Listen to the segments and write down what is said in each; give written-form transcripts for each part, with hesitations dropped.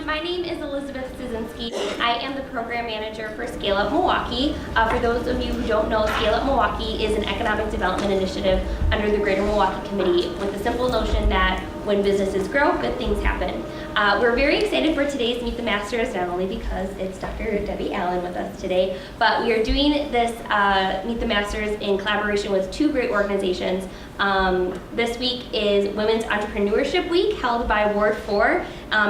everyone. My name is Elizabeth Szynski. I am the program manager for Scale Up Milwaukee. For those of you who don't know, Scale Up Milwaukee is an economic development initiative under the Greater Milwaukee Committee with the simple notion that when businesses grow, good things happen. We're very excited for today's Meet the Masters, not only because it's Dr. Debbie Allen with us today, but we are doing this Meet the Masters in collaboration with two great organizations. This week is Women's Entrepreneurship Week, held by Ward 4.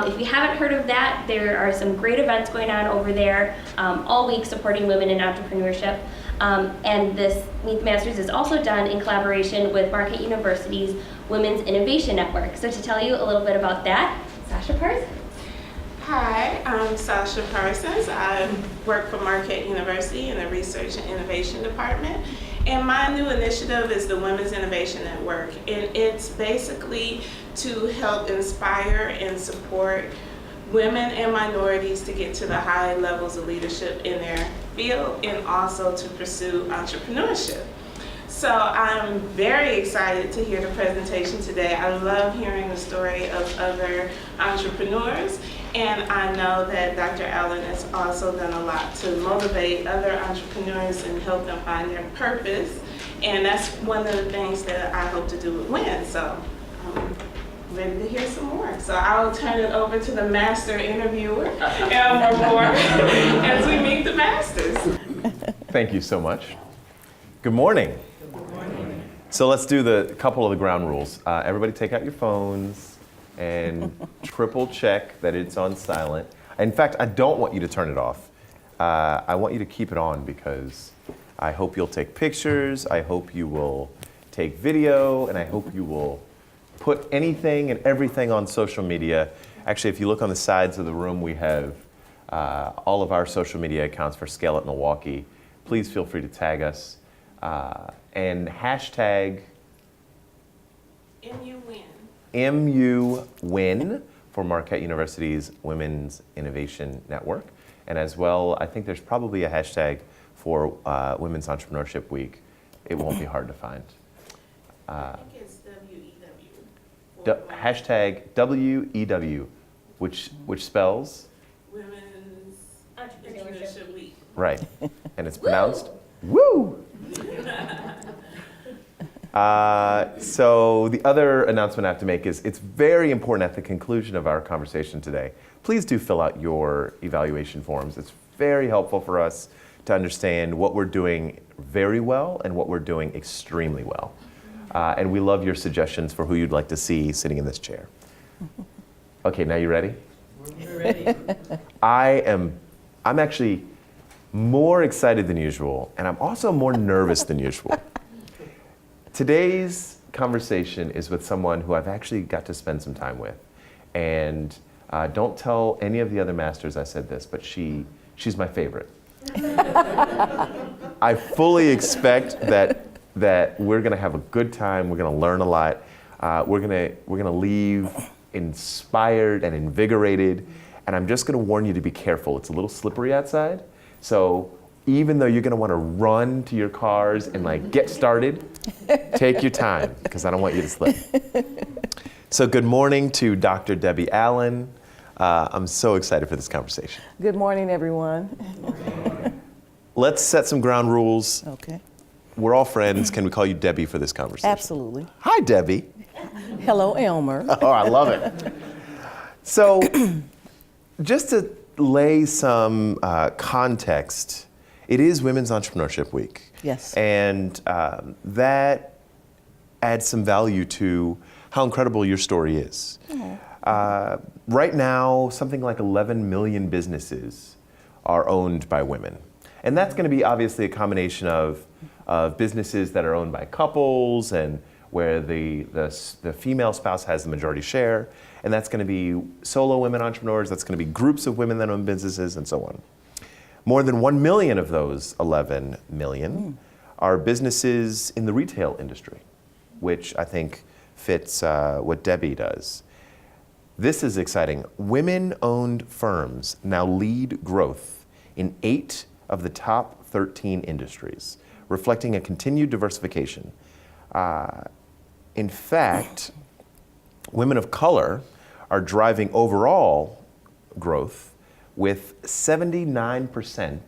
If you haven't heard of that, there are some great events going on over there all week supporting women in entrepreneurship. And this Meet the Masters is also done in collaboration with Marquette University's Women's Innovation Network. So to tell you a little bit about that, Sasha Parsons. Hi, I'm Sasha Parsons. I work for Marquette University in the Research and Innovation Department. And my new initiative is the Women's Innovation Network. And it's basically to help inspire and support women and minorities to get to the high levels of leadership in their field and also to pursue entrepreneurship. So I'm very excited to hear the presentation today. I love hearing the story of other entrepreneurs, and I know that Dr. Allen has also done a lot to motivate other entrepreneurs and help them find their purpose, and that's one of the things that I hope to do with WIN. So I'm ready to hear some more. So I will turn it over to the master interviewer, Elmer Moore, as we meet the masters. Thank you so much. Good morning. So let's do the couple of the ground rules. Everybody take out your phones and triple check that it's on silent. In fact, I don't want you to turn it off. I want you to keep it on because I hope you'll take pictures, I hope you will take video, and I hope you will put anything and everything on social media. Actually, if you look on the sides of the room, we have all of our social media accounts for Scale Up Milwaukee. Please feel free to tag us. And hashtag MUWIN for Marquette University's Women's Innovation Network. And as well, I think there's probably a hashtag for Women's Entrepreneurship Week. It won't be hard to find. I think it's WEW. Hashtag WEW, which spells? Women's Entrepreneurship Week. Right, and it's pronounced woo! So the other announcement I have to make is it's very important at the conclusion of our conversation today. Please do fill out your evaluation forms. It's very helpful for us to understand what we're doing very well and what we're doing extremely well. And we love your suggestions for who you'd like to see sitting in this chair. Okay, now you ready? We're ready. I'm actually more excited than usual, and I'm also more nervous than usual. Today's conversation is with someone who I've actually got to spend some time with. And don't tell any of the other masters I said this, but she's my favorite. I fully expect that we're gonna have a good time, we're gonna learn a lot, we're gonna leave inspired and invigorated, and I'm just gonna warn you to be careful. It's a little slippery outside. So even though you're gonna wanna run to your cars and get started, take your time, because I don't want you to slip. So good morning to Dr. Debbie Allen. I'm so excited for this conversation. Good morning, everyone. Let's set some ground rules. Okay. We're all friends. Can we call you Debbie for this conversation? Absolutely. Hi, Debbie. Hello, Elmer. Oh, I love it. So just to lay some context, it is Women's Entrepreneurship Week. Yes. And that adds some value to how incredible your story is. Right now, something like 11 million businesses are owned by women. And that's going to be obviously a combination of businesses that are owned by couples and where the female spouse has the majority share. And that's going to be solo women entrepreneurs, that's going to be groups of women that own businesses, and so on. More than 1 million of those 11 million are businesses in the retail industry, which I think fits what Debbie does. This is exciting. Women-owned firms now lead growth in 8 of the top 13 industries, reflecting a continued diversification. In fact, women of color are driving overall growth, with 79%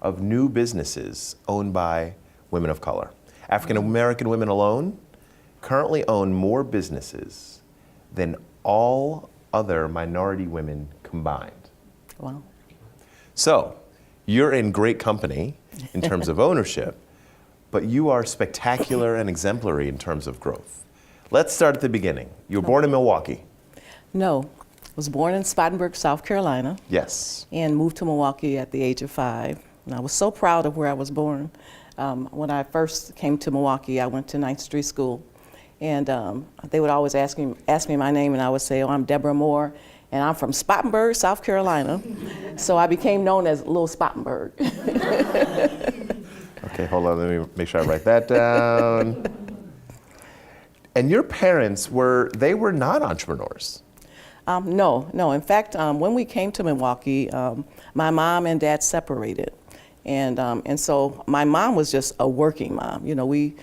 of new businesses owned by women of color. African American women alone currently own more businesses than all other minority women combined. Wow. So, you're in great company in terms of ownership, but you are spectacular and exemplary in terms of growth. Let's start at the beginning. You were born in Milwaukee. No, I was born in Spartanburg, South Carolina, Yes. and moved to Milwaukee at the age of 5. And I was so proud of where I was born. When I first came to Milwaukee, I went to 9th Street School, and they would always ask me my name, and I would say, oh, I'm Deborah Moore, and I'm from Spartanburg, South Carolina. So I became known as Little Spartanburg. Okay, hold on, let me make sure I write that down. And your parents they were not entrepreneurs. No. In fact, when we came to Milwaukee, my mom and dad separated. And so my mom was just a working mom. You know, we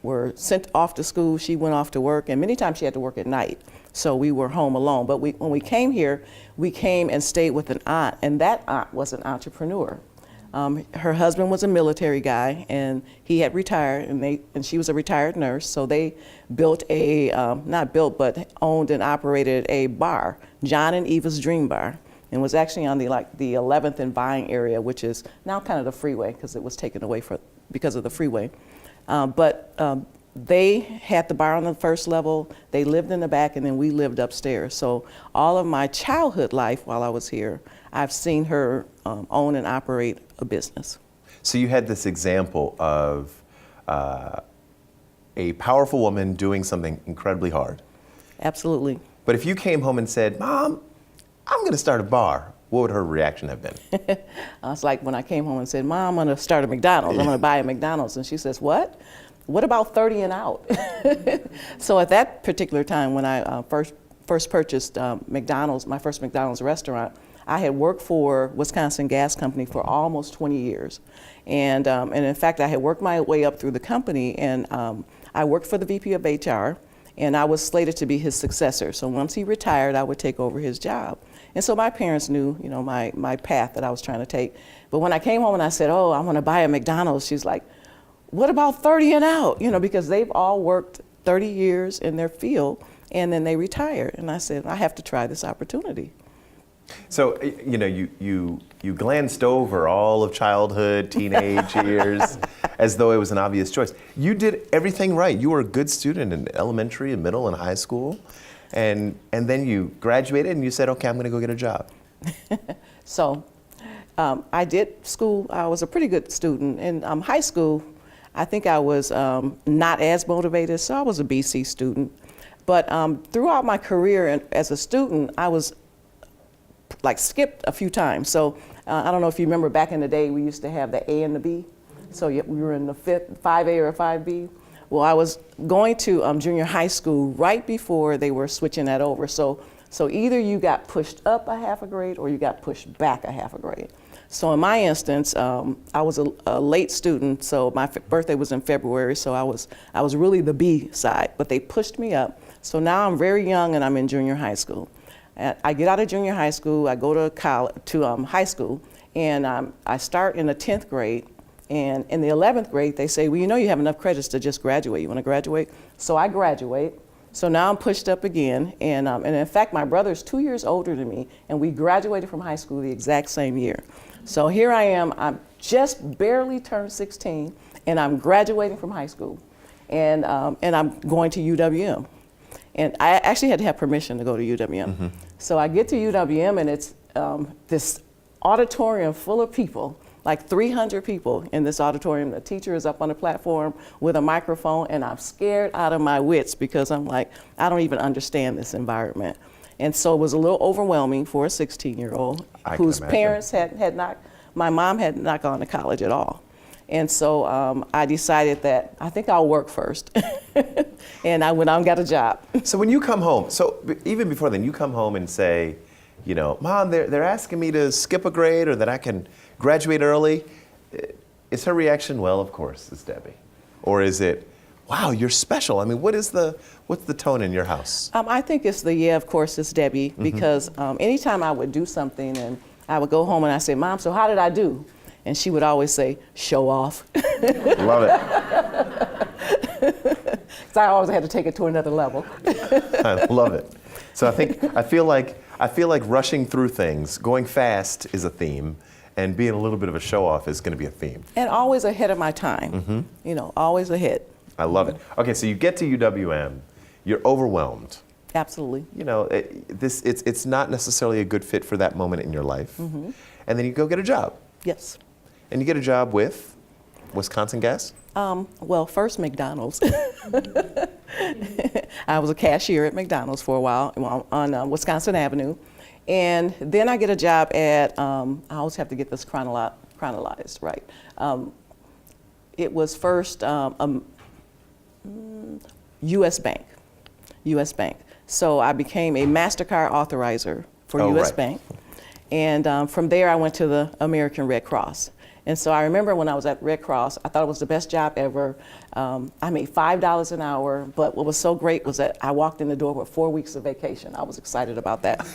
were sent off to school, she went off to work, and many times she had to work at night. So we were home alone. But when we came here, we came and stayed with an aunt, and that aunt was an entrepreneur. Her husband was a military guy, and he had retired, and she was a retired nurse. So they built but owned and operated a bar, John and Eva's Dream Bar, and was actually on the 11th and Vine area, which is now kind of the freeway because it was taken away because of the freeway. But they had the bar on the first level, they lived in the back, and then we lived upstairs. So all of my childhood life while I was here, I've seen her own and operate a business. So you had this example of a powerful woman doing something incredibly hard. Absolutely. But if you came home and said, Mom, I'm going to start a bar, what would her reaction have been? It's like when I came home and said, Mom, I'm going to start a McDonald's. I'm going to buy a McDonald's. And she says, what? What about 30 and out? So at that particular time when I first purchased McDonald's, my first McDonald's restaurant, I had worked for Wisconsin Gas Company for almost 20 years. And in fact, I had worked my way up through the company, and I worked for the VP of HR, and I was slated to be his successor. So once he retired, I would take over his job. And so my parents knew, you know, my path that I was trying to take. But when I came home and I said, oh, I want to buy a McDonald's, she's like, what about 30 and out? You know, because they've all worked 30 years in their field, and then they retired. And I said, I have to try this opportunity. So, you know, you glanced over all of childhood, teenage years, as though it was an obvious choice. You did everything right. You were a good student in elementary and middle and high school. And then you graduated and you said, okay, I'm going to go get a job. So I did school. I was a pretty good student. In high school, I think I was not as motivated, so I was a BC student. But throughout my career as a student, I was skipped a few times. So I don't know if you remember back in the day, we used to have the A and the B. So we were in the 5A or 5B. Well, I was going to junior high school right before they were switching that over. So either you got pushed up a half a grade or you got pushed back a half a grade. So in my instance, I was a late student, so my birthday was in February, so I was really the B side, but they pushed me up. So now I'm very young and I'm in junior high school. I get out of junior high school, I go to high school, and I start in the 10th grade. And in the 11th grade, they say, well, you know you have enough credits to just graduate. You want to graduate? So I graduate. So now I'm pushed up again. And in fact, my brother's 2 years older than me, and we graduated from high school the exact same year. So here I am, I'm just barely turned 16, and I'm graduating from high school. And I'm going to UWM. And I actually had to have permission to go to UWM. Mm-hmm. So I get to UWM, and it's this auditorium full of people, like 300 people in this auditorium. The teacher is up on the platform with a microphone, and I'm scared out of my wits because I'm like, I don't even understand this environment. And so it was a little overwhelming for a 16-year-old whose parents my mom had not gone to college at all. And so I decided that I think I'll work first. And I went out and got a job. So when you come home, so even before then, you come home and say, you know, Mom, they're asking me to skip a grade or that I can graduate early. Is her reaction, well, of course, it's Debbie? Or is it, wow, you're special. I mean, what's the tone in your house? I think it's of course, it's Debbie, because anytime I would do something and I would go home and I say, Mom, so how did I do? And she would always say, show off. Love it. So I always had to take it to another level. I love it. So I feel like rushing through things, going fast is a theme, and being a little bit of a show off is going to be a theme. And always ahead of my time. You know, always ahead. I love it. Okay, so you get to UWM, you're overwhelmed. Absolutely. You know, it's not necessarily a good fit for that moment in your life. And then you go get a job. Yes. And you get a job with Wisconsin Gas? Well, first McDonald's. I was a cashier at McDonald's for a while on Wisconsin Avenue. And then I get a job at, I always have to get this chronologized, right? It was first U.S. Bank. U.S. Bank. So I became a MasterCard authorizer for U.S. Right. Bank. And from there, I went to the American Red Cross. And so I remember when I was at Red Cross, I thought it was the best job ever. I made $5 an hour, but what was so great was that I walked in the door with 4 weeks of vacation. I was excited about that.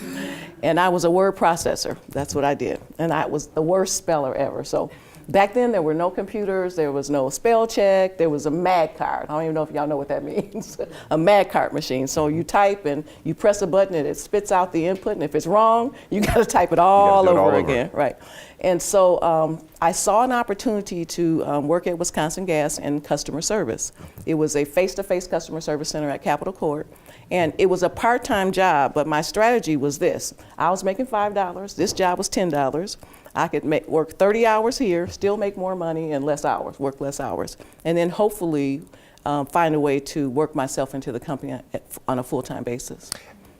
And I was a word processor. That's what I did. And I was the worst speller ever. So back then, there were no computers, there was no spell check, there was a MAG card. I don't even know if y'all know what that means. A MAG card machine. So you type and you press a button and it spits out the input, and if it's wrong, you gotta type it all over again. Right. And so I saw an opportunity to work at Wisconsin Gas in customer service. It was a face-to-face customer service center at Capitol Court. And it was a part-time job, but my strategy was this. I was making $5, this job was $10. I could work 30 hours here, still make more money and work less hours. And then hopefully find a way to work myself into the company on a full-time basis.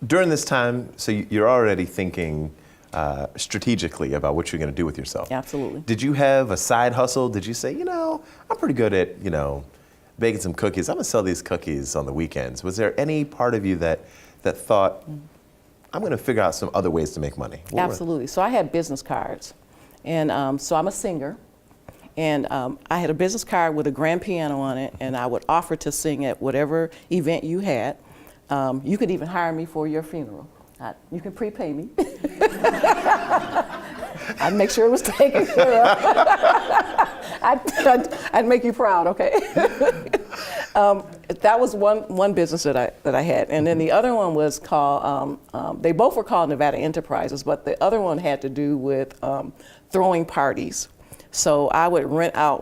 During this time, so you're already thinking strategically about what you're going to do with yourself. Absolutely. Did you have a side hustle? Did you say, you know, I'm pretty good at, you know, baking some cookies. I'm going to sell these cookies on the weekends. Was there any part of you that thought, I'm going to figure out some other ways to make money? Absolutely. So I had business cards. And so I'm a singer. And I had a business card with a grand piano on it, and I would offer to sing at whatever event you had. You could even hire me for your funeral. You can prepay me. I'd make sure it was taken care of. I'd make you proud, okay? That was one business that I had. And then the other one was called, they both were called Nevada Enterprises, but the other one had to do with throwing parties. So I would rent out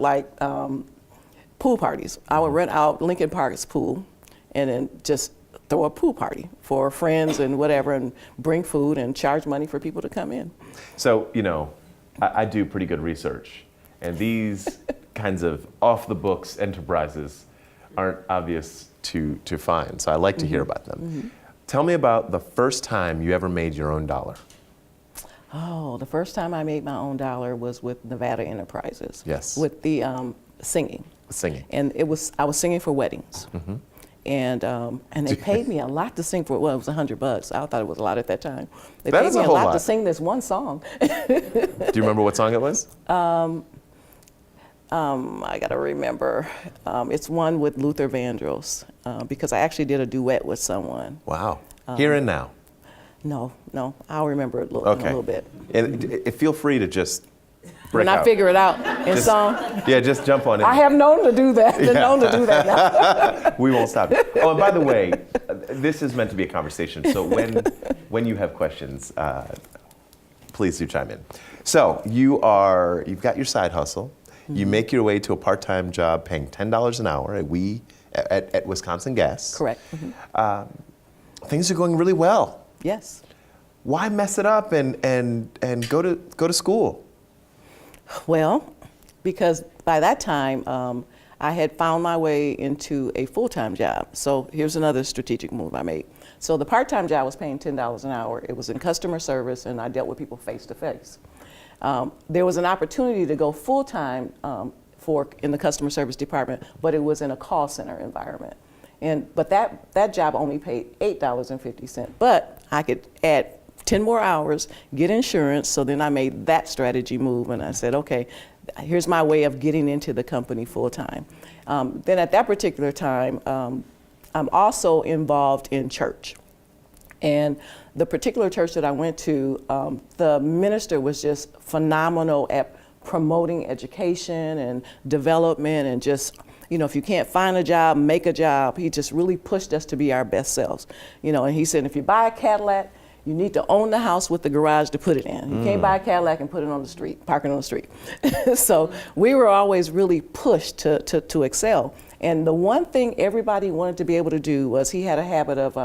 pool parties. I would rent out Lincoln Park's pool and then just throw a pool party for friends and whatever, and bring food and charge money for people to come in. So, you know, I do pretty good research, and these kinds of off-the-books enterprises aren't obvious to find, so I like to hear about them. Tell me about the first time you ever made your own dollar. Oh, the first time I made my own dollar was with Nevada Enterprises. Yes. With the singing. Singing. And I was singing for weddings. And they paid me a lot to sing for, well, it was $100. I thought it was a lot at that time. They That paid is me a a whole lot lot. to sing this one song. Do you remember what song it was? I gotta remember. It's one with Luther Vandross, because I actually did a duet with someone. Wow. Here and Now. No, I'll remember it in a little bit. And feel free to just break When I out. figure it out in song. Yeah, just jump on it. I have known to do that. Been known to do that now. We won't stop. Oh, and by the way, this is meant to be a conversation. So when you have questions, please do chime in. So you've got your side hustle. You make your way to a part-time job paying $10 an hour at Wisconsin Gas. Correct. Things are going really well. Yes. Why mess it up and go to school? Well, because by that time, I had found my way into a full-time job. So here's another strategic move I made. So the part-time job was paying $10 an hour. It was in customer service, and I dealt with people face-to-face. There was an opportunity to go full-time in the customer service department, but it was in a call center environment. But that job only paid $8.50. But I could add 10 more hours, get insurance, so then I made that strategy move, and I said, okay, here's my way of getting into the company full-time. Then at that particular time, I'm also involved in church. And the particular church that I went to, the minister was just phenomenal at promoting education and development and just, if you can't find a job, make a job. He just really pushed us to be our best selves. And he said, if you buy a Cadillac, you need to own the house with the garage to put it in. You can't buy a Cadillac and put it on the street, park it on the street. So we were always really pushed to excel. And the one thing everybody wanted to be able to do was he had a habit of,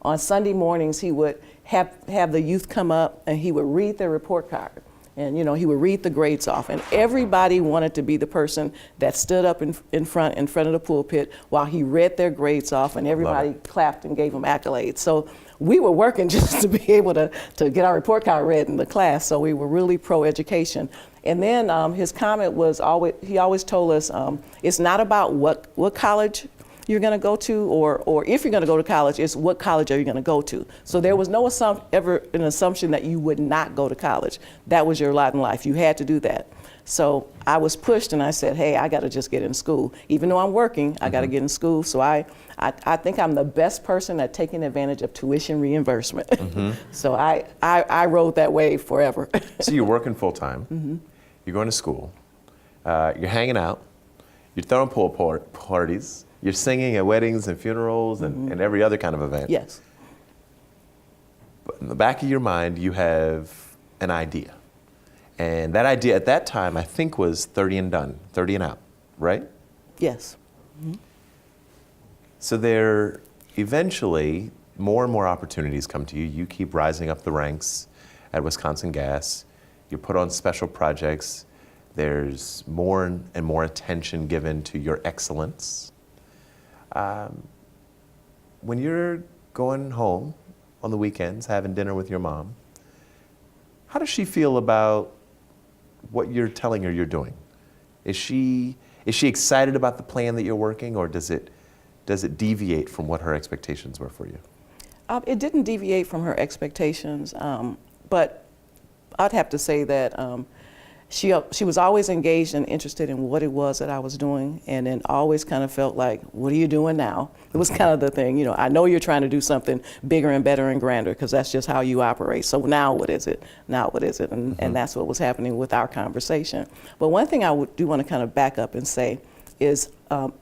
on Sunday mornings, he would have the youth come up and he would read their report card. And he would read the grades off. And everybody wanted to be the person that stood up in front of the pulpit while he read their grades off, and everybody clapped and gave him accolades. So we were working just to be able to get our report card read in the class. So we were really pro-education. And then his comment was he always told us, it's not about what college you're going to go to, or if you're going to go to college, it's what college are you going to go to. So there was no ever an assumption that you would not go to college. That was your lot in life. You had to do that. So I was pushed, and I said, hey, I got to just get in school. Even though I'm working, I got to get in school. So I think I'm the best person at taking advantage of tuition reimbursement. So I rode that wave forever. So you're working full time. You're going to school. You're hanging out. You're throwing pool parties. You're singing at weddings and funerals and every other kind of event. Yes. But in the back of your mind, you have an idea. And that idea at that time, I think, was 30 and done, 30 and out, right? Yes. So there eventually, more and more opportunities come to you. You keep rising up the ranks at Wisconsin Gas. You're put on special projects. There's more and more attention given to your excellence. When you're going home on the weekends, having dinner with your mom, how does she feel about what you're telling her you're doing? Is she excited about the plan that you're working, or does it deviate from what her expectations were for you? It didn't deviate from her expectations, but I'd have to say that she was always engaged and interested in what it was that I was doing, and then always kind of felt like, what are you doing now? It was kind of the thing, I know you're trying to do something bigger and better and grander, because that's just how you operate. So now what is it? Now what is it? And that's what was happening with our conversation. But one thing I do want to kind of back up and say is,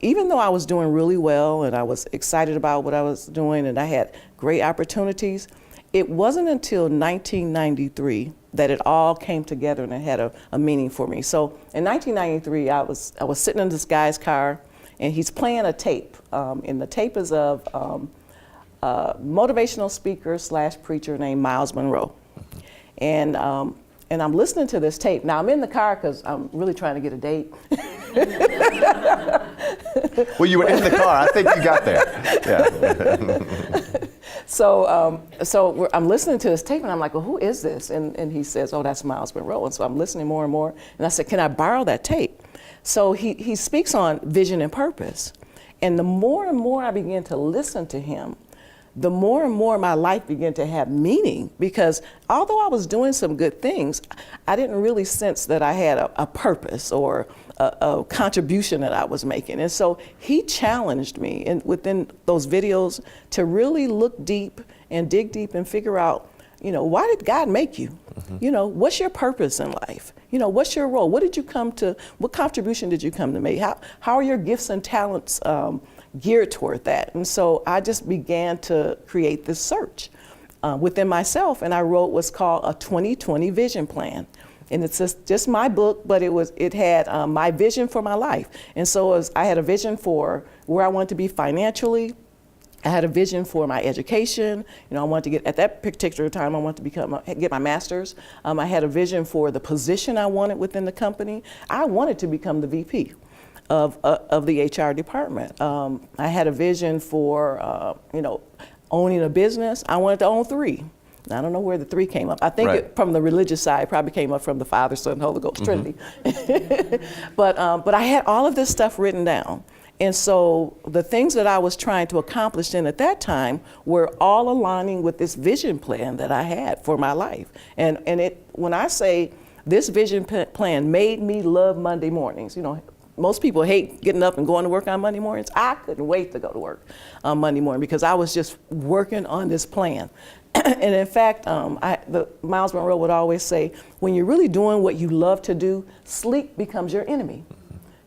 even though I was doing really well and I was excited about what I was doing and I had great opportunities, it wasn't until 1993 that it all came together and it had a meaning for me. So in 1993, I was sitting in this guy's car, and he's playing a tape. And the tape is of a motivational speaker / preacher named Miles Monroe. And I'm listening to this tape. Now I'm in the car because I'm really trying to get a date. Well, you were in the car. I think you got there. Yeah. So I'm listening to this tape, and I'm like, well, who is this? And he says, oh, that's Miles Monroe. And so I'm listening more and more. And I said, can I borrow that tape? So he speaks on vision and purpose. And the more and more I began to listen to him, the more and more my life began to have meaning, because although I was doing some good things, I didn't really sense that I had a purpose or a contribution that I was making. And so he challenged me within those videos to really look deep and dig deep and figure out, why did God make you? What's your purpose in life? What's your role? What contribution did you come to make? How are your gifts and talents geared toward that? And so I just began to create this search within myself, and I wrote what's called a 2020 vision plan. And it's just my book, but it had my vision for my life. And so I had a vision for where I wanted to be financially. I had a vision for my education. I wanted to get, at that particular time, I wanted to get my master's. I had a vision for the position I wanted within the company. I wanted to become the VP of the HR department. I had a vision for, owning a business. I wanted to own 3. I don't know where the 3 came up. I think Right. from the religious side, it probably came up from the Father, Son, Holy Ghost, Trinity. But I had all of this stuff written down. And so the things that I was trying to accomplish then at that time were all aligning with this vision plan that I had for my life. And when I say this vision plan made me love Monday mornings, most people hate getting up and going to work on Monday mornings. I couldn't wait to go to work on Monday morning because I was just working on this plan. And in fact, Miles Monroe would always say, when you're really doing what you love to do, sleep becomes your enemy.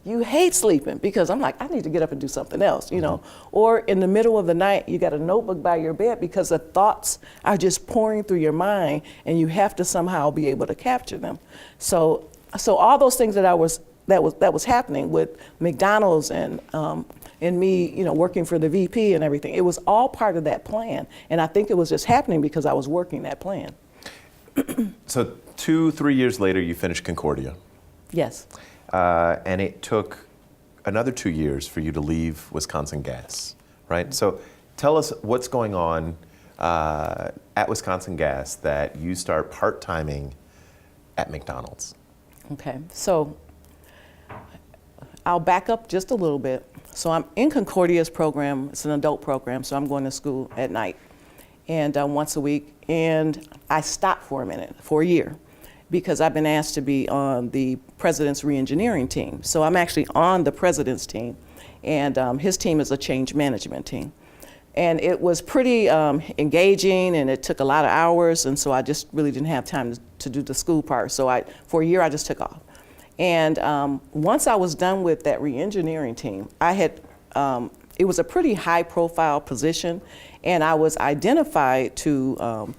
You hate sleeping because I'm like, I need to get up and do something else, you know. Or in the middle of the night, you got a notebook by your bed because the thoughts are just pouring through your mind and you have to somehow be able to capture them. So all those things that was happening with McDonald's and me, you know, working for the VP and everything, it was all part of that plan. And I think it was just happening because I was working that plan. So 2-3 years later, you finished Concordia. Yes. And it took another 2 years for you to leave Wisconsin Gas, right? So tell us what's going on at Wisconsin Gas that you start part-timing at McDonald's. Okay, so I'll back up just a little bit. So I'm in Concordia's program. It's an adult program, so I'm going to school at night and once a week. And I stopped for a minute, for a year, because I've been asked to be on the president's re-engineering team. So I'm actually on the president's team, and his team is a change management team. And it was pretty engaging, and it took a lot of hours, and so I just really didn't have time to do the school part. So for a year, I just took off. And once I was done with that re-engineering team, it was a pretty high-profile position, and I was identified to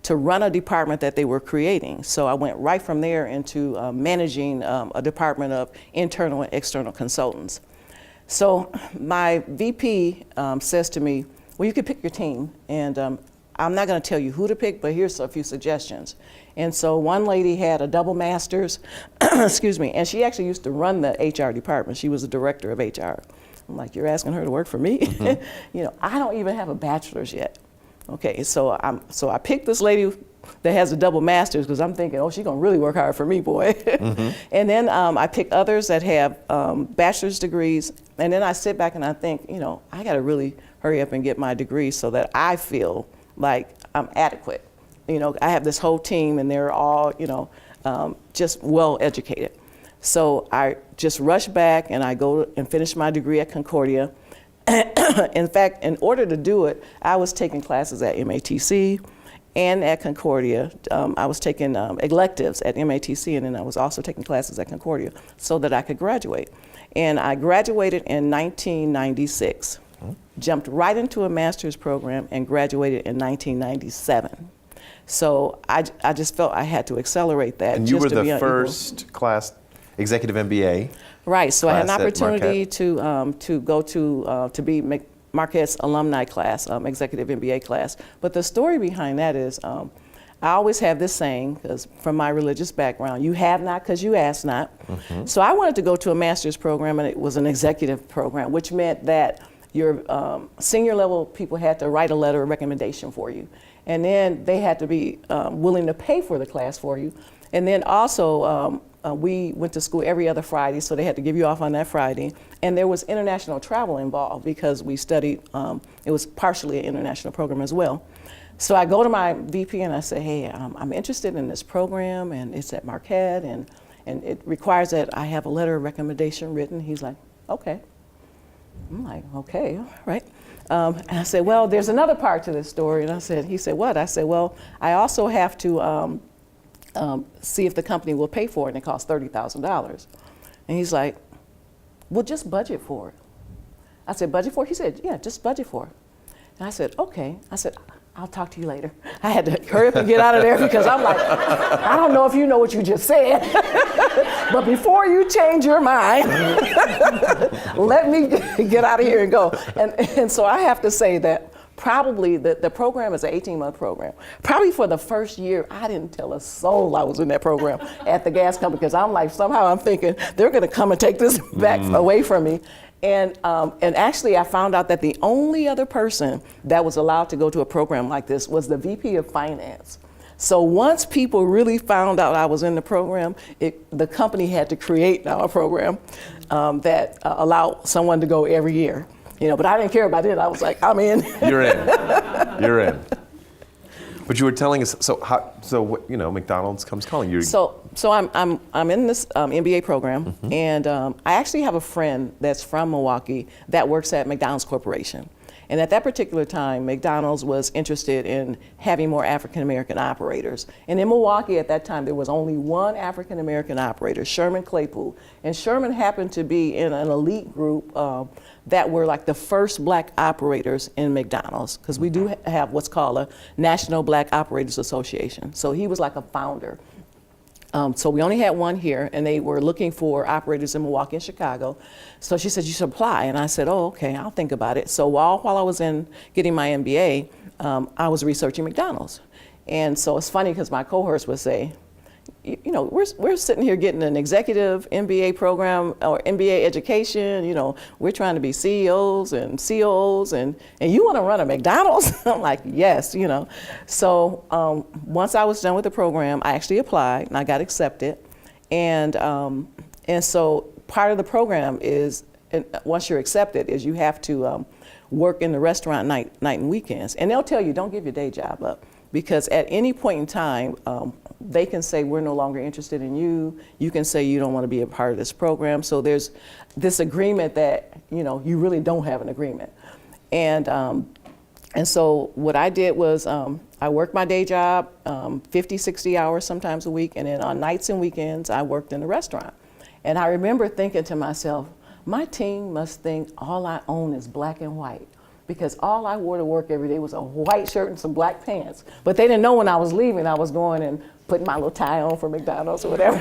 run a department that they were creating. So I went right from there into managing a department of internal and external consultants. So my VP says to me, well, you could pick your team, and I'm not going to tell you who to pick, but here's a few suggestions. And so one lady had a double master's, excuse me, and she actually used to run the HR department. She was the director of HR. I'm like, you're asking her to work for me? Mm-hmm. You know, I don't even have a bachelor's yet. Okay, so I picked this lady that has a double master's because I'm thinking, oh, she's gonna really work hard for me, boy. Mm-hmm. And then I pick others that have bachelor's degrees, and then I sit back and I think, you know, I gotta really hurry up and get my degree so that I feel like I'm adequate. You know, I have this whole team and they're all, you know, just well educated. So I just rush back and I go and finish my degree at Concordia. In fact, in order to do it, I was taking classes at MATC and at Concordia. I was taking electives at MATC, and then I was also taking classes at Concordia so that I could graduate. And I graduated in 1996, jumped right into a master's program and graduated in 1997. So I just felt I had to accelerate that. And you were the first class executive MBA. Right, so I had an opportunity to go to be Marquette's alumni class, executive MBA class. But the story behind that is, I always have this saying, because from my religious background, you have not because you ask not. Mm-hmm. So I wanted to go to a master's program, and it was an executive program, which meant that your senior level people had to write a letter of recommendation for you. And then they had to be willing to pay for the class for you. And then also, we went to school every other Friday, so they had to give you off on that Friday. And there was international travel involved because we studied, it was partially an international program as well. So I go to my VP and I say, hey, I'm interested in this program, and it's at Marquette, and it requires that I have a letter of recommendation written. He's like, okay. I'm like, okay, all right. And I said, well, there's another part to this story. And he said, what? I said, well, I also have to see if the company will pay for it, and it costs $30,000. And he's like, well, just budget for it. I said, budget for it? He said, yeah, just budget for it. And I said, okay. I said, I'll talk to you later. I had to hurry up and get out of there because I'm like, I don't know if you know what you just said, but before you change your mind, let me get out of here and go. And so I have to say that probably the program is an 18-month program. Probably for the first year, I didn't tell a soul I was in that program at the gas company because I'm like, somehow I'm thinking they're going to come and take this back away from me. And actually, I found out that the only other person that was allowed to go to a program like this was the VP of Finance. So once people really found out I was in the program, the company had to create now a program that allowed someone to go every year. You know, but I didn't care about it. I was like, I'm in. You're in. You're in. But you were telling us, so you know, McDonald's comes calling you. So so I'm in this MBA program, and I actually have a friend that's from Milwaukee that works at McDonald's Corporation. And at that particular time, McDonald's was interested in having more African-American operators. And in Milwaukee at that time, there was only one African-American operator, Sherman Claypool. And Sherman happened to be in an elite group that were like the first black operators in McDonald's, because we do have what's called a National Black Operators Association. So he was like a founder. So we only had one here, and they were looking for operators in Milwaukee and Chicago. So she said, you should apply. And I said, oh, okay, I'll think about it. So while I was getting my MBA, I was researching McDonald's. And so it's funny because my cohorts would say, you know, we're sitting here getting an executive MBA program or MBA education, you know, we're trying to be CEOs and COOs, and you want to run a McDonald's? I'm like, yes, you know. So once I was done with the program, I actually applied and I got accepted. And so part of the program is, once you're accepted, is you have to work in the restaurant night and weekends. And they'll tell you, don't give your day job up, because at any point in time, they can say, we're no longer interested in you. You can say you don't want to be a part of this program. So there's this agreement that, you know, you really don't have an agreement. And so what I did was I worked my day job 50, 60 hours sometimes a week. And then on nights and weekends, I worked in the restaurant. And I remember thinking to myself, my team must think all I own is black and white, because all I wore to work every day was a white shirt and some black pants. But they didn't know when I was leaving, I was going and putting my little tie on for McDonald's or whatever.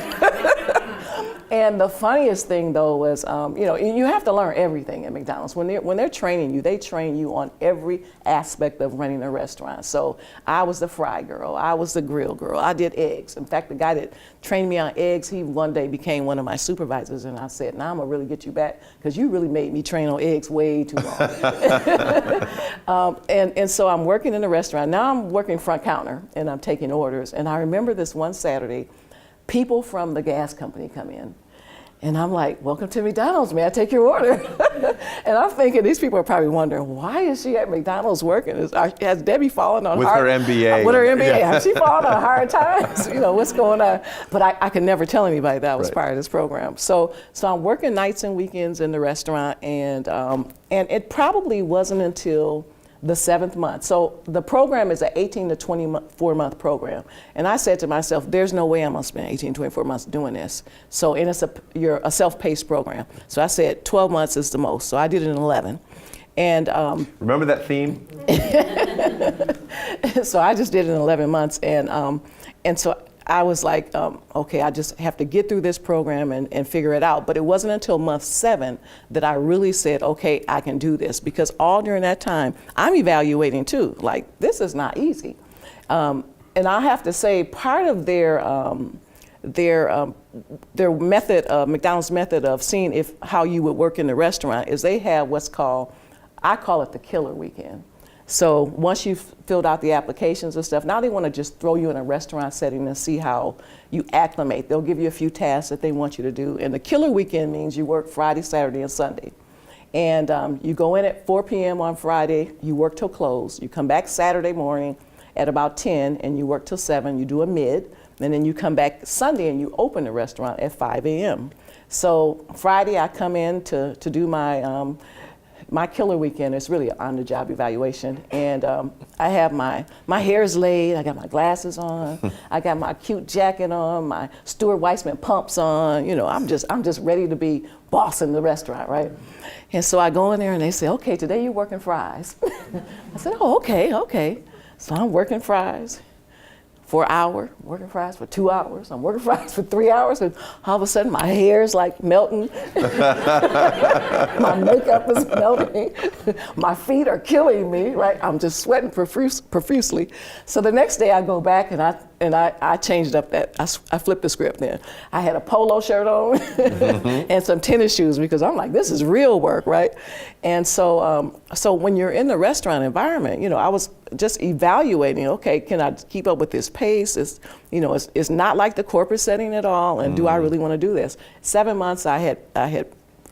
And the funniest thing, though, was, you know, you have to learn everything at McDonald's. When they're training you, they train you on every aspect of running a restaurant. So I was the fry girl. I was the grill girl. I did eggs. In fact, the guy that trained me on eggs, he one day became one of my supervisors. And I said, now I'm going to really get you back, because you really made me train on eggs way too long. And so I'm working in the restaurant. Now I'm working front counter, and I'm taking orders. And I remember this one Saturday, people from the gas company come in. And I'm like, welcome to McDonald's, may I take your order? And I'm thinking these people are probably wondering, why is she at McDonald's working? Has Debbie fallen on with her MBA? With her MBA, Yeah. has she fallen on hard times? You know, what's going on? But I could never tell anybody that I was part of this program. So I'm working nights and weekends in the restaurant, and it probably wasn't until the 7th month. So the program is an 18 to 24 month program. And I said to myself, there's no way I'm gonna spend 18 to 24 months doing this. So, and you're a self-paced program. So I said 12 months is the most. So I did it in 11. And remember that theme? so I just did it in 11 months. And so I was like, okay, I just have to get through this program and figure it out. But it wasn't until month 7 that I really said, okay, I can do this. Because all during that time, I'm evaluating too. Like, this is not easy. And I have to say, part of their method, McDonald's method of seeing how you would work in the restaurant is they have what's called, I call it the killer weekend. So once you've filled out the applications and stuff, now they want to just throw you in a restaurant setting and see how you acclimate. They'll give you a few tasks that they want you to do. And the killer weekend means you work Friday, Saturday, and Sunday. And you go in at 4 p.m. on Friday, you work till close. You come back Saturday morning at about 10 and you work till 7, you do a mid. And then you come back Sunday and you open the restaurant at 5 a.m. So Friday I come in to do my killer weekend. Is really an on-the-job evaluation, and I have my hair is laid, I got my glasses on, I got my cute jacket on, my Stuart Weitzman pumps on. You know, I'm just ready to be boss in the restaurant, right? And so I go in there and they say, okay, today you're working fries. I said, oh, okay. So I'm working fries for an hour, working fries for 2 hours, I'm working fries for 3 hours, and all of a sudden my hair is like melting, my makeup is melting, my feet are killing me, right? I'm just sweating profusely. So the next day I go back and I changed up I flipped the script then. I had a polo shirt on and some tennis shoes, because I'm like, this is real work, right? And so when you're in the restaurant environment, you know, I was just evaluating, okay, can I keep up with this pace? It's not like the corporate setting at all, and do I really want to do this? 7 months I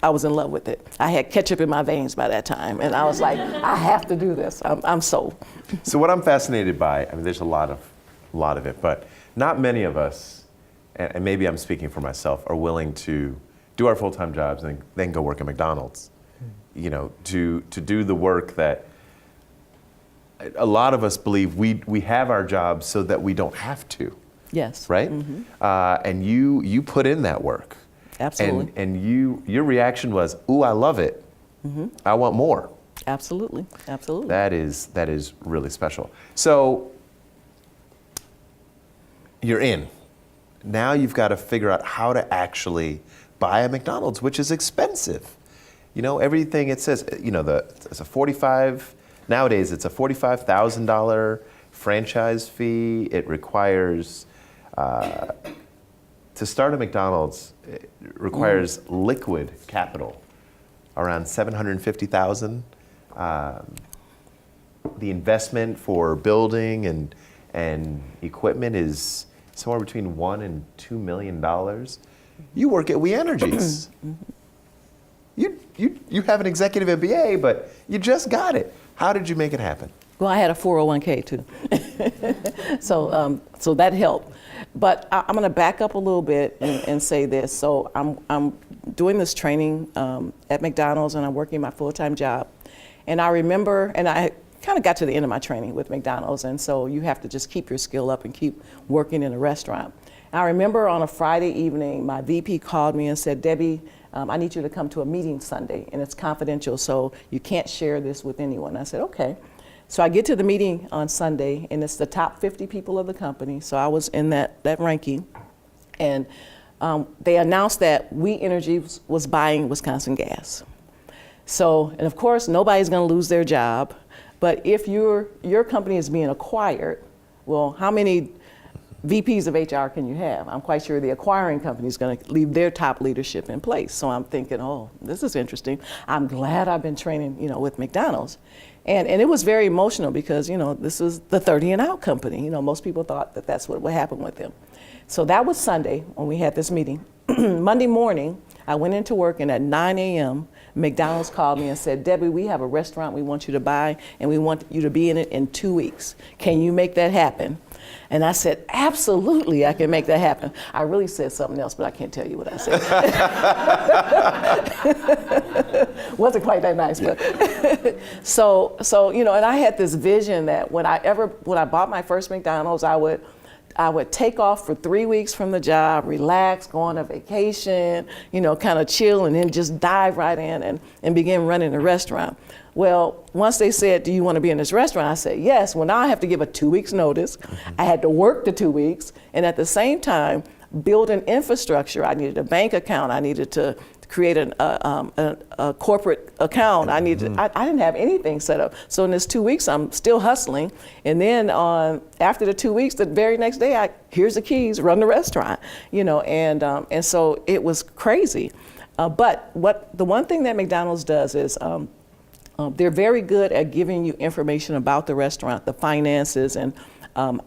was in love with it. I had ketchup in my veins by that time, and I was like, I have to do this. I'm sold. So what I'm fascinated by, I mean, there's a lot of it, but not many of us and maybe I'm speaking for myself, are willing to do our full-time jobs and then go work at McDonald's. You know, to do the work that a lot of us believe we have our jobs so that we don't have to. Yes. Right? And you put in that work. Absolutely. And your reaction was, ooh, I love it. I want more. Absolutely. Absolutely. That is really special. So you're in. Now you've got to figure out how to actually buy a McDonald's, which is expensive. You know, everything it says, you know, nowadays it's a $45,000 franchise fee. It requires, to start a McDonald's, it requires liquid capital, around $750,000. The investment for building and equipment is somewhere between $1 and $2 million. You work at We Energies. You have an executive MBA, but you just got it. How did you make it happen? Well, I had a 401k too, so that helped. But I'm going to back up a little bit and say this. So I'm doing this training at McDonald's, and I'm working my full-time job. And I remember, and I kind of got to the end of my training with McDonald's, and so you have to just keep your skill up and keep working in a restaurant. I remember on a Friday evening, my VP called me and said, Debbie, I need you to come to a meeting Sunday, and it's confidential, so you can't share this with anyone. I said, okay. So I get to the meeting on Sunday, and it's the top 50 people of the company, so I was in that ranking. And they announced that We Energies was buying Wisconsin Gas. So, and of course, nobody's going to lose their job, but if your company is being acquired, well, how many VPs of HR can you have? I'm quite sure the acquiring company is going to leave their top leadership in place. So I'm thinking, oh, this is interesting. I'm glad I've been training, you know, with McDonald's. And it was very emotional because, you know, this is the 30 and out company. You know, most people thought that that's what would happen with them. So that was Sunday when we had this meeting. Monday morning, I went into work, and at 9 a.m., McDonald's called me and said, Debbie, we have a restaurant we want you to buy, and we want you to be in it in 2 weeks. Can you make that happen? And I said, absolutely, I can make that happen. I really said something else, but I can't tell you what I said. Wasn't quite that nice, but so you know, and I had this vision that when I bought my first McDonald's, I would take off for 3 weeks from the job, relax, go on a vacation, you know, kind of chill, and then just dive right in and begin running the restaurant. Well, once they said, do you want to be in this restaurant? I said, yes. Well, now I have to give a 2 weeks notice. I had to work the 2 weeks, and at the same time, build an infrastructure. I needed a bank account. I needed to create a corporate account. I didn't have anything set up. So in this 2 weeks, I'm still hustling. And then after the 2 weeks, the very next day, here's the keys, run the restaurant, you know, and so it was crazy. But the one thing that McDonald's does is they're very good at giving you information about the restaurant, the finances, and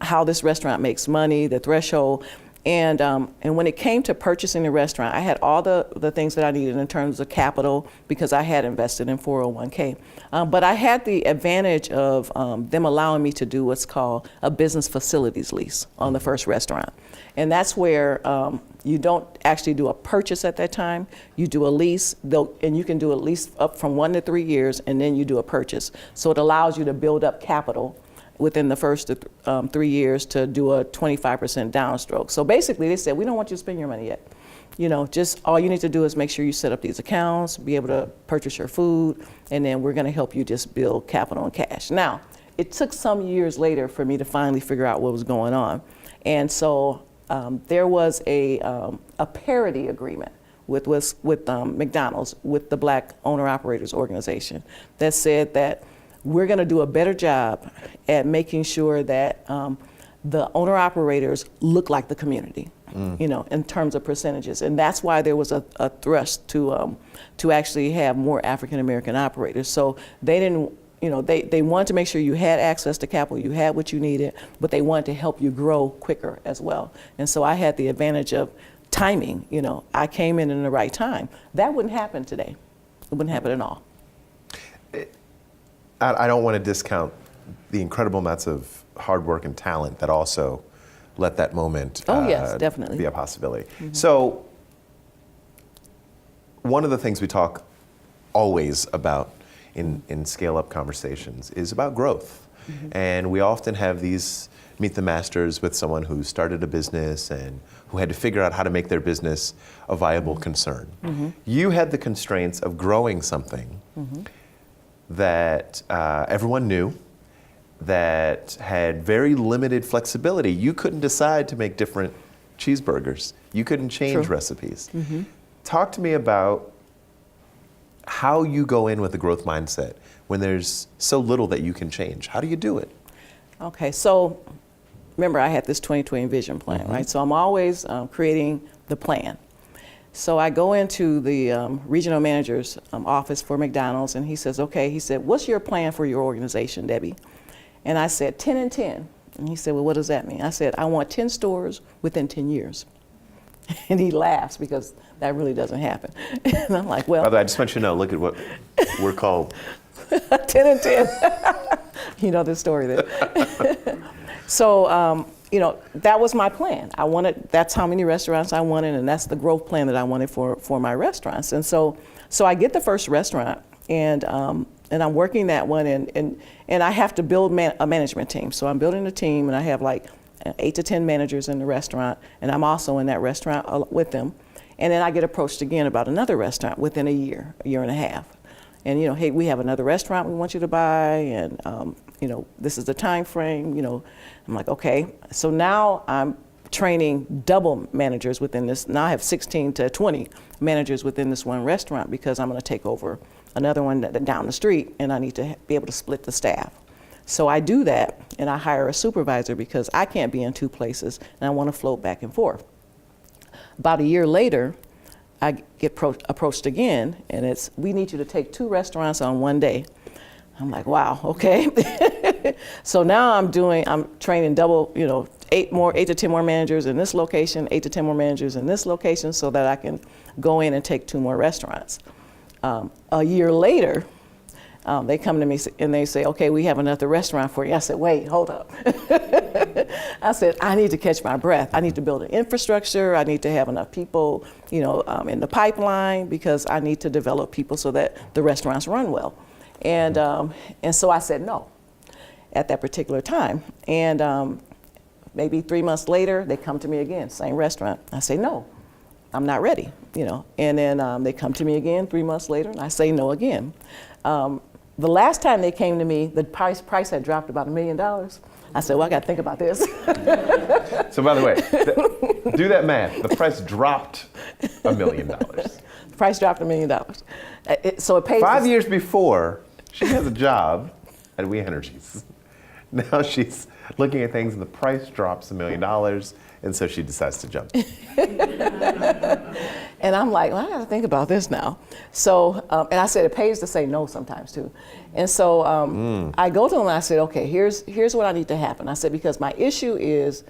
how this restaurant makes money, the threshold. And when it came to purchasing the restaurant, I had all the things that I needed in terms of capital because I had invested in 401k. But I had the advantage of them allowing me to do what's called a business facilities lease on the first restaurant. And that's where you don't actually do a purchase at that time. You do a lease, and you can do a lease up from 1 to 3 years, and then you do a purchase. So it allows you to build up capital within the first 3 years to do a 25% downstroke. So basically they said, we don't want you to spend your money yet. You know, just all you need to do is make sure you set up these accounts, be able to purchase your food, and then we're gonna help you just build capital and cash. Now, it took some years later for me to finally figure out what was going on. And so there was a parity agreement with McDonald's, with the Black Owner Operators Organization, that said that we're going to do a better job at making sure that the owner operators look like the community, you know, in terms of percentages. And that's why there was a thrust to actually have more African American operators. So they didn't, you know, they wanted to make sure you had access to capital, you had what you needed, but they wanted to help you grow quicker as well. And so I had the advantage of timing, you know, I came in the right time. That wouldn't happen today. It wouldn't happen at all. I don't want to discount the incredible amounts of hard work and talent that also let that moment Oh, yes, definitely. be a possibility. So one of the things we talk always about in scale-up conversations is about growth. And we often have these meet the masters with someone who started a business and who had to figure out how to make their business a viable concern. You had the constraints of growing something that everyone knew, that had very limited flexibility. You couldn't decide to make different cheeseburgers. You couldn't change recipes. Talk to me about how you go in with a growth mindset when there's so little that you can change. How do you do it? Okay, so remember I had this 2020 vision plan, right? So I'm always creating the plan. So I go into the regional manager's office for McDonald's, and he says, okay, he said, what's your plan for your organization, Debbie? And I said, 10 and 10. And he said, well, what does that mean? I said, I want 10 stores within 10 years. And he laughs because that really doesn't happen. And I'm like, well. By the way, I just want you to know, look at what we're called. 10 and 10. You know the story there. So, you know, that was my plan. That's how many restaurants I wanted, and that's the growth plan that I wanted for my restaurants. And so I get the first restaurant, and I'm working that one, and I have to build a management team. So I'm building a team, and I have like 8 to 10 managers in the restaurant, and I'm also in that restaurant with them. And then I get approached again about another restaurant within a year and a half. And, you know, hey, we have another restaurant we want you to buy, and, you know, this is the time frame, you know. I'm like, okay. So now I'm training double managers within this. Now I have 16 to 20 managers within this one restaurant because I'm going to take over another one down the street, and I need to be able to split the staff. So I do that, and I hire a supervisor because I can't be in two places, and I want to float back and forth. About a year later, I get approached again, and it's, we need you to take 2 restaurants on one day. I'm like, wow, okay. So now I'm training double, you know, 8 to 10 more managers in this location, 8 to 10 more managers in this location, so that I can go in and take 2 more restaurants. A year later, they come to me and they say, okay, we have another restaurant for you. I said, wait, hold up. I said, I need to catch my breath. I need to build an infrastructure. I need to have enough people, you know, in the pipeline, because I need to develop people so that the restaurants run well. And so I said no at that particular time. And maybe 3 months later, they come to me again, same restaurant. I say, no, I'm not ready, you know. And then they come to me again 3 months later, and I say no again. The last time they came to me, the price had dropped about $1 million. I said, well, I got to think about this. So by the way, do that math. The price dropped $1 million. The price dropped $1 million. So it pays. 5 years before, she has a job at We Energies. Now she's looking at things and the price drops $1 million, and so she decides to jump. And I'm like, well, I gotta think about this now. So, and I said it pays to say no sometimes too. And so I go to them and I said, okay, here's what I need to happen. I said, because my issue is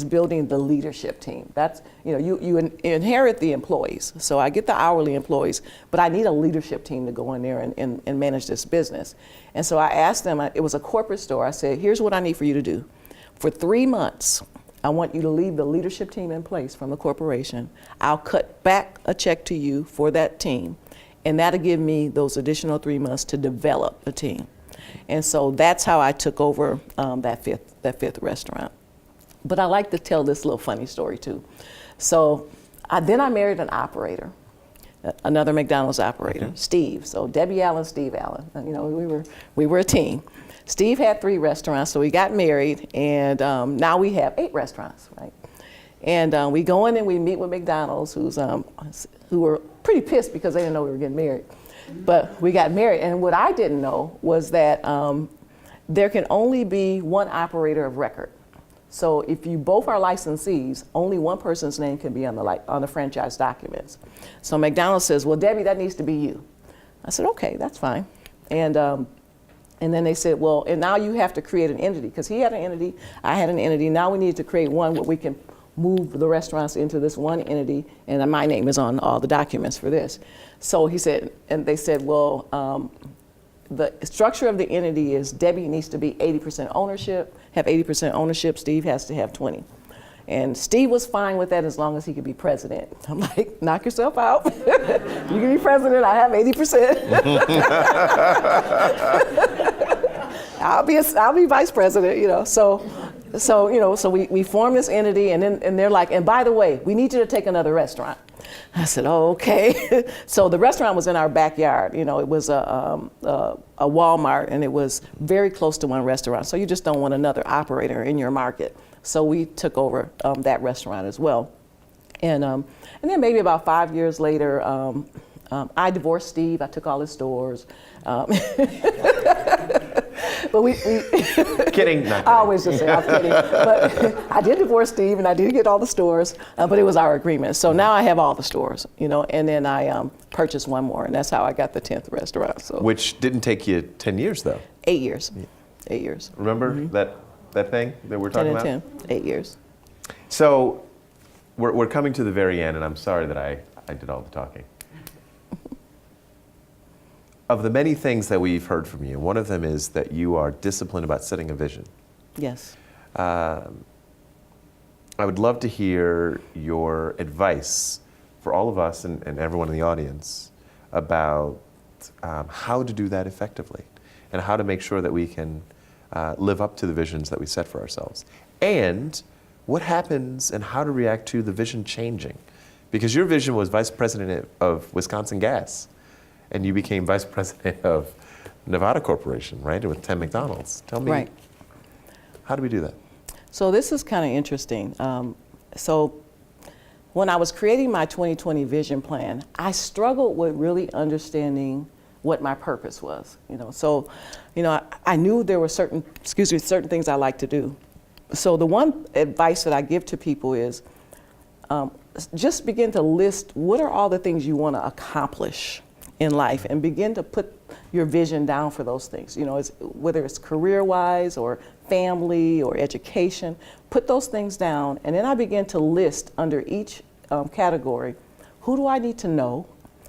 building the leadership team. That's, you know, you inherit the employees. So I get the hourly employees, but I need a leadership team to go in there and manage this business. And so I asked them, it was a corporate store. I said, here's what I need for you to do. For 3 months, I want you to leave the leadership team in place from the corporation. I'll cut back a check to you for that team, and that'll give me those additional 3 months to develop a team. And so that's how I took over that fifth restaurant. But I like to tell this little funny story too. So then I married an operator, another McDonald's operator, Steve. So Debbie Allen, Steve Allen. You know, we were a team. Steve had 3 restaurants, so we got married, and now we have 8 restaurants, right? And we go in and we meet with McDonald's, who were pretty pissed because they didn't know we were getting married. But we got married, and what I didn't know was that there can only be 1 operator of record. So if you both are licensees, only one person's name can be on the franchise documents. So McDonald's says, well, Debbie, that needs to be you. I said, okay, that's fine. And then they said, well, and now you have to create an entity, because he had an entity, I had an entity. Now we need to create one where we can move the restaurants into this one entity, and my name is on all the documents for this. So he said, and they said, well, the structure of the entity is Debbie needs to be 80% ownership, have 80% ownership, Steve has to have 20. And Steve was fine with that as long as he could be president. I'm like, knock yourself out. You can be president, I have 80%. I'll be vice president, you know. So we formed this entity, and they're like, and by the way, we need you to take another restaurant. I said, oh, okay. So the restaurant was in our backyard. You know, it was a Walmart, and it was very close to one restaurant. So you just don't want another operator in your market. So we took over that restaurant as well. And then maybe about 5 years later, I divorced Steve. I took all his stores. But we Kidding, not kidding. I always just say I'm kidding. But I did divorce Steve, and I did get all the stores, but it was our agreement. So now I have all the stores, you know, and then I purchased one more, and that's how I got the 10th restaurant. So Which didn't take you 10 years, though. 8 years. 8 years. Remember that thing that we're 10 talking and about? 10. 8 years. So we're coming to the very end, and I'm sorry that I did all the talking. Of the many things that we've heard from you, one of them is that you are disciplined about setting a vision. Yes. I would love to hear your advice for all of us and everyone in the audience about how to do that effectively and how to make sure that we can live up to the visions that we set for ourselves. And what happens and how to react to the vision changing. Because your vision was vice president of Wisconsin Gas, and you became vice president of Nevada Corporation, right, with 10 McDonald's. Tell me, Right. How do we do that? So this is kind of interesting. So when I was creating my 2020 vision plan, I struggled with really understanding what my purpose was. You know, so, you know, I knew there were certain things I like to do. So the one advice that I give to people is just begin to list what are all the things you want to accomplish in life, and begin to put your vision down for those things. You know, whether it's career-wise or family or education, put those things down, and then I begin to list under each category, who do I need to know?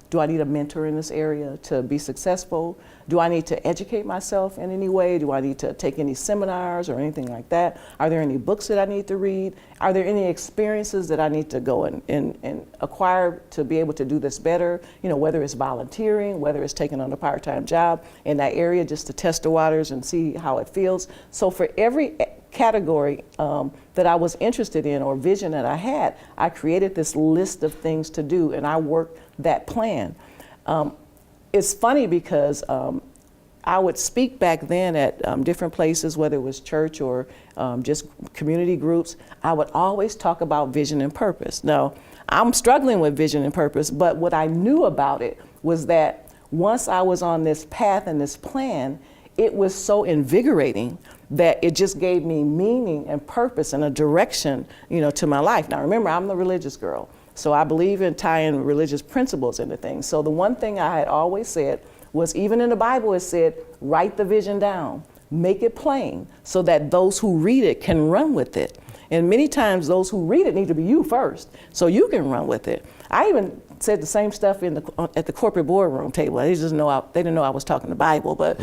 Do I need a mentor in this area to be successful? Do I need to educate myself in any way? Do I need to take any seminars or anything like that? Are there any books that I need to read? Are there any experiences that I need to go and acquire to be able to do this better? You know, whether it's volunteering, whether it's taking on a part-time job in that area just to test the waters and see how it feels. So for every category that I was interested in or vision that I had, I created this list of things to do, and I worked that plan. It's funny because I would speak back then at different places, whether it was church or just community groups. I would always talk about vision and purpose. Now, I'm struggling with vision and purpose, but what I knew about it was that once I was on this path and this plan, it was so invigorating that it just gave me meaning and purpose and a direction, you know, to my life. Now, remember, I'm the religious girl, so I believe in tying religious principles into things. So the one thing I had always said was, even in the Bible, it said, write the vision down, make it plain, so that those who read it can run with it. And many times, those who read it need to be you first, so you can run with it. I even said the same stuff at the corporate boardroom table. They didn't know I was talking the Bible, but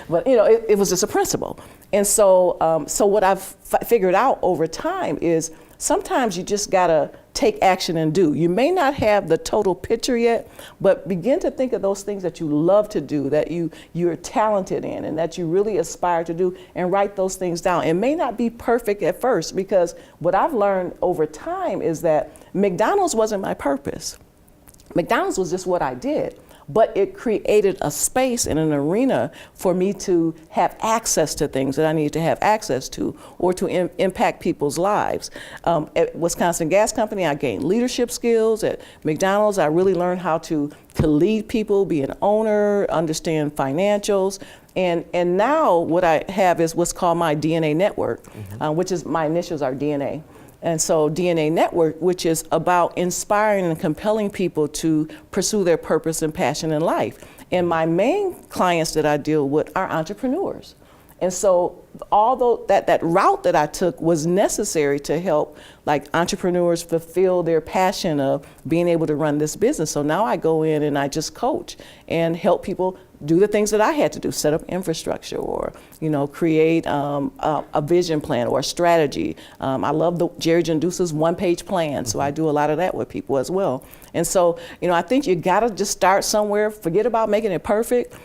but you know, it was just a principle. And so so what I've figured out over time is sometimes you just gotta take action and do. You may not have the total picture yet, but begin to think of those things that you love to do, that you're talented in, and that you really aspire to do, and write those things down. It may not be perfect at first, because what I've learned over time is that McDonald's wasn't my purpose. McDonald's was just what I did. But it created a space and an arena for me to have access to things that I needed to have access to, or to impact people's lives. At Wisconsin Gas Company, I gained leadership skills. At McDonald's, I really learned how to lead people, be an owner, understand financials. And now what I have is what's called my DNA network, which is, my initials are DNA. And so DNA Network, which is about inspiring and compelling people to pursue their purpose and passion in life. And my main clients that I deal with are entrepreneurs. And so although that route that I took was necessary to help like entrepreneurs fulfill their passion of being able to run this business. So now I go in and I just coach and help people do the things that I had to do, set up infrastructure or, create a vision plan or a strategy. I love Jerry Jandusa's one-page plan, so I do a lot of that with people as well. And so, I think you gotta just start somewhere, forget about making it perfect.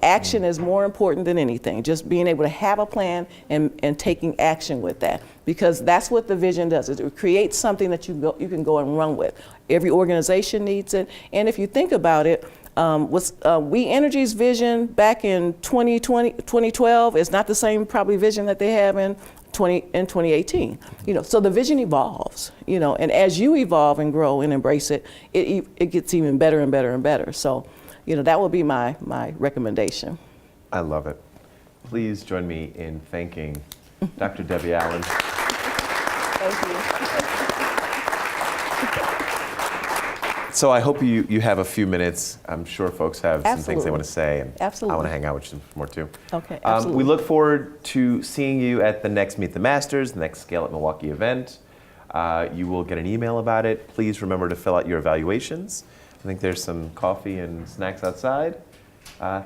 Action is more important than anything. Just being able to have a plan and taking action with that, because that's what the vision does. It creates something that you can go and run with. Every organization needs it. And if you think about it, We Energy's vision back in 2012 is not the same probably vision that they have in 2018. So the vision evolves. And as you evolve and grow and embrace it, it gets even better and better and better. So. That would be my recommendation. I love it. Please join me in thanking Dr. Debbie Allen. Thank you. So I hope you have a few minutes. I'm sure folks have some things they want to say, and Absolutely. I want to hang out with you more too. Okay, absolutely. We look forward to seeing you at the next Meet the Masters, the next Scale Up Milwaukee event. You will get an email about it. Please remember to fill out your evaluations. I think there's some coffee and snacks outside.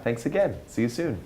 Thanks again. See you soon.